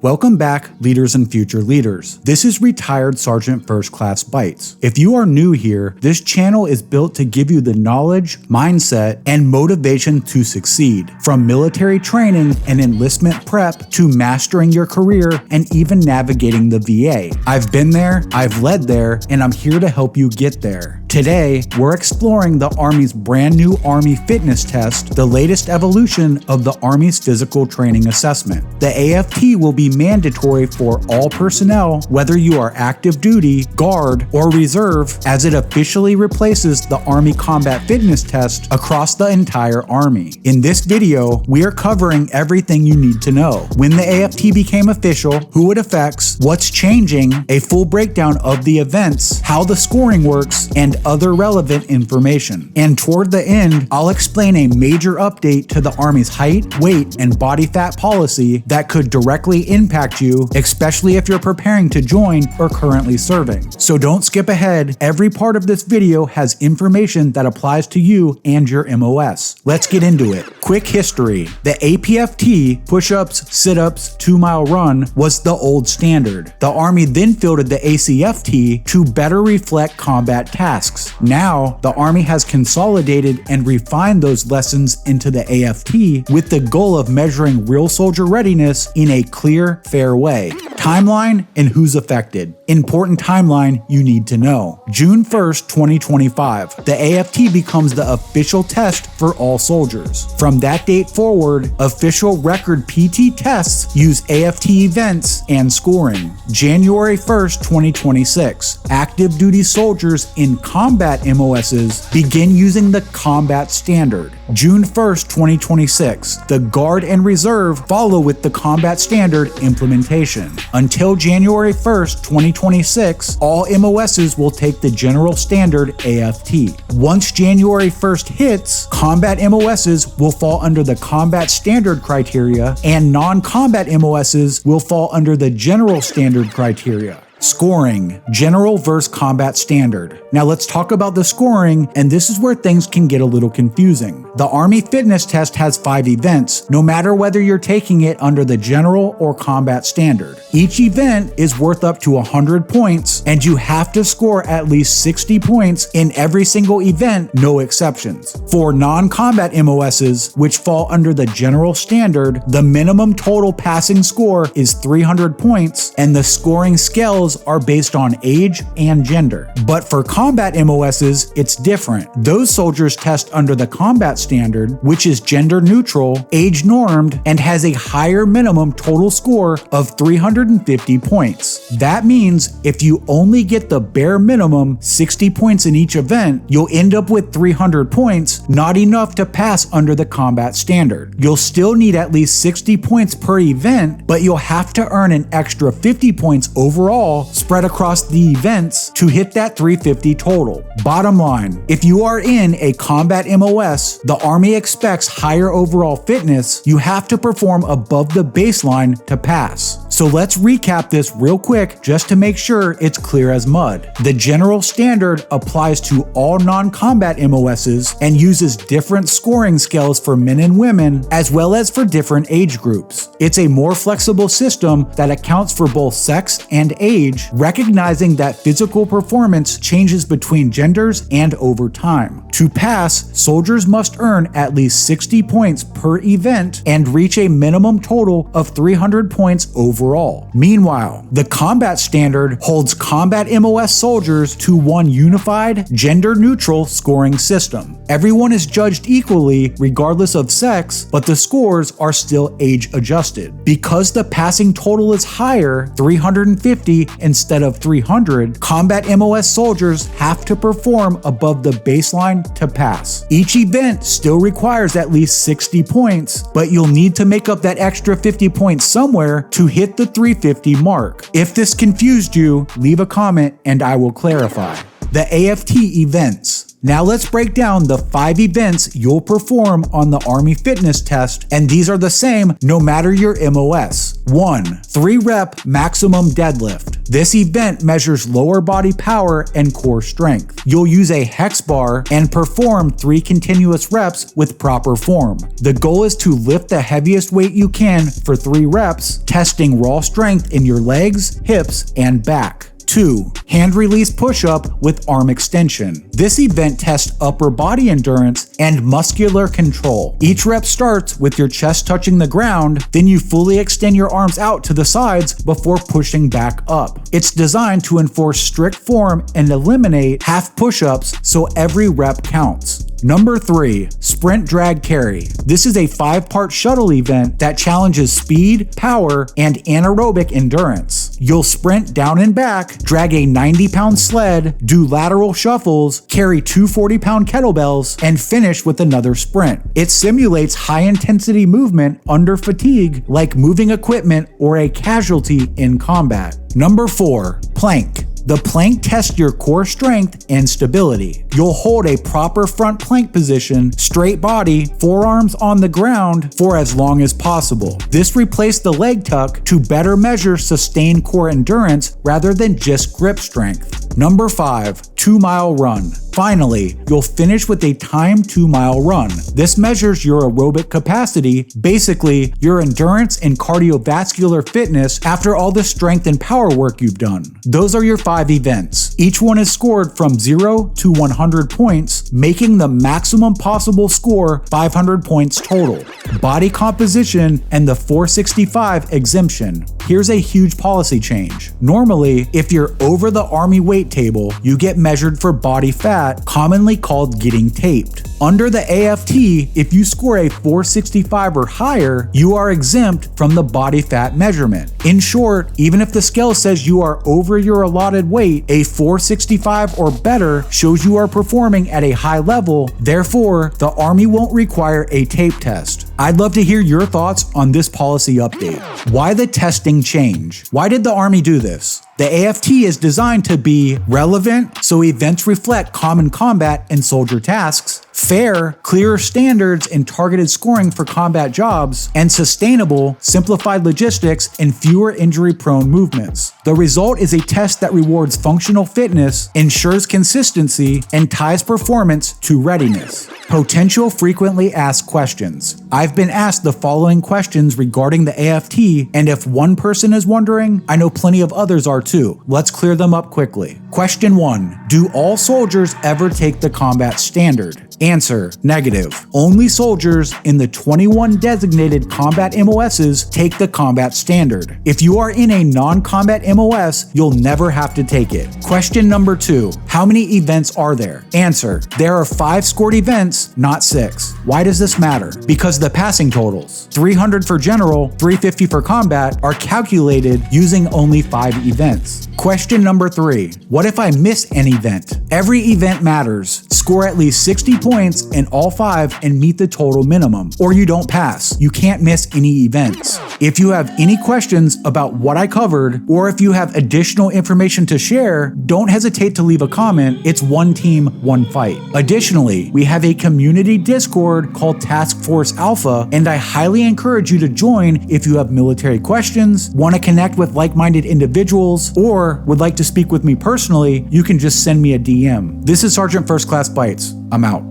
Welcome back, leaders and future leaders. This is retired Sergeant First Class Beitz. If you are new here, this channel is built to give you the knowledge, mindset, and motivation to succeed. From military training and enlistment prep to mastering your career and even navigating the VA. I've been there, I've led there, and I'm here to help you get there. Today, we're exploring the Army's brand new Army Fitness Test, the latest evolution of the Army's physical training assessment. The AFT will be mandatory for all personnel, whether you are active duty, guard, or reserve, as it officially replaces the Army Combat Fitness Test across the entire Army. In this video, we are covering everything you need to know: when the AFT became official, who it affects, what's changing, a full breakdown of the events, how the scoring works, and other relevant information. And toward the end, I'll explain a major update to the Army's height, weight, and body fat policy that could directly impact you, especially if you're preparing to join or currently serving. So don't skip ahead. Every part of this video has information that applies to you and your MOS. Let's get into it. Quick history. The APFT, push-ups, sit-ups, 2-mile run, was the old standard. The Army then fielded the ACFT to better reflect combat tasks. Now, the Army has consolidated and refined those lessons into the AFT with the goal of measuring real soldier readiness in a clear, fair way. Timeline and who's affected. Important timeline you need to know. June 1st, 2025, the AFT becomes the official test for all soldiers. From that date forward, official record PT tests use AFT events and scoring. January 1st, 2026, active duty soldiers in combat MOSs begin using the combat standard. June 1st, 2026, the Guard and Reserve follow with the combat standard implementation. Until January 1st, 2026, all MOSs will take the general standard AFT. Once January 1st hits, combat MOSs will fall under the combat standard criteria and non-combat MOSs will fall under the general standard criteria. Scoring, general versus combat standard. Now let's talk about the scoring, and this is where things can get a little confusing. The Army Fitness Test has 5 events, no matter whether you're taking it under the general or combat standard. Each event is worth up to 100 points, and you have to score at least 60 points in every single event, no exceptions. For non-combat MOSs, which fall under the general standard, the minimum total passing score is 300 points, and the scoring scales are based on age and gender. But for combat MOSs, it's different. Those soldiers test under the combat standard, which is gender neutral, age normed, and has a higher minimum total score of 350 points. That means if you only get the bare minimum 60 points in each event, you'll end up with 300 points, not enough to pass under the combat standard. You'll still need at least 60 points per event, but you'll have to earn an extra 50 points overall spread across the events to hit that 350 total. Bottom line, if you are in a combat MOS, the Army expects higher overall fitness. You have to perform above the baseline to pass. So let's recap this real quick just to make sure it's clear as mud. The general standard applies to all non-combat MOSs and uses different scoring scales for men and women, as well as for different age groups. It's a more flexible system that accounts for both sex and age, recognizing that physical performance changes between genders and over time. To pass, soldiers must earn at least 60 points per event and reach a minimum total of 300 points overall. Meanwhile, the combat standard holds combat MOS soldiers to one unified, gender-neutral scoring system. Everyone is judged equally regardless of sex, but the scores are still age-adjusted. Because the passing total is higher, 350 instead of 300, combat MOS soldiers have to perform above the baseline to pass. Each event still requires at least 60 points, but you'll need to make up that extra 50 points somewhere to hit the 350 mark. If this confused you, leave a comment and I will clarify. The AFT events. Now let's break down the 5 events you'll perform on the Army Fitness Test, and these are the same no matter your MOS. 1. 3-rep maximum deadlift. This event measures lower body power and core strength. You'll use a hex bar and perform 3 continuous reps with proper form. The goal is to lift the heaviest weight you can for 3 reps, testing raw strength in your legs, hips, and back. 2. Hand release push-up with arm extension. This event tests upper body endurance and muscular control. Each rep starts with your chest touching the ground, then you fully extend your arms out to the sides before pushing back up. It's designed to enforce strict form and eliminate half push-ups so every rep counts. Number 3, sprint drag carry. This is a 5-part shuttle event that challenges speed, power, and anaerobic endurance. You'll sprint down and back, drag a 90-pound sled, do lateral shuffles, carry 2 40-pound kettlebells, and finish with another sprint. It simulates high-intensity movement under fatigue like moving equipment or a casualty in combat. Number 4, plank. The plank tests your core strength and stability. You'll hold a proper front plank position, straight body, forearms on the ground for as long as possible. This replaced the leg tuck to better measure sustained core endurance rather than just grip strength. Number 5, 2-mile run. Finally, you'll finish with a timed 2-mile run. This measures your aerobic capacity, basically your endurance and cardiovascular fitness after all the strength and power work you've done. Those are your 5 events. Each one is scored from 0 to 100 points, making the maximum possible score 500 points total. Body composition and the 465 exemption. Here's a huge policy change. Normally, if you're over the Army weight table, you get measured for body fat, commonly called getting taped. Under the AFT, if you score a 465 or higher, you are exempt from the body fat measurement. In short, even if the scale says you are over your allotted weight, a 465 or better shows you are performing at a high level. Therefore, the Army won't require a tape test. I'd love to hear your thoughts on this policy update. Why the testing change? Why did the Army do this? The AFT is designed to be relevant, so events reflect common combat and soldier tasks, fair, clearer standards and targeted scoring for combat jobs, and sustainable, simplified logistics and fewer injury-prone movements. The result is a test that rewards functional fitness, ensures consistency, and ties performance to readiness. Potential frequently asked questions. I've been asked the following questions regarding the AFT, and if one person is wondering, I know plenty of others are too. Let's clear them up quickly. Question 1. Do all soldiers ever take the combat standard? Answer: negative. Only soldiers in the 21 designated combat MOSs take the combat standard. If you are in a non-combat MOS, you'll never have to take it. Question number 2. How many events are there? Answer: there are 5 scored events, not 6. Why does this matter? Because the passing totals, 300 for general, 350 for combat, are calculated using only 5 events. Question number 3. What if I miss an event? Every event matters. Score at least 60 points in all 5 and meet the total minimum, or you don't pass. You can't miss any events. If you have any questions about what I covered, or if you have additional information to share, don't hesitate to leave a comment. It's one team, one fight. Additionally, we have a community Discord called Task Force Alpha, and I highly encourage you to join if you have military questions, want to connect with like-minded individuals, or would like to speak with me personally. You can just send me a DM. This is Sergeant First Class Beitz. I'm out.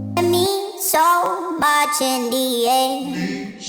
So much in the air.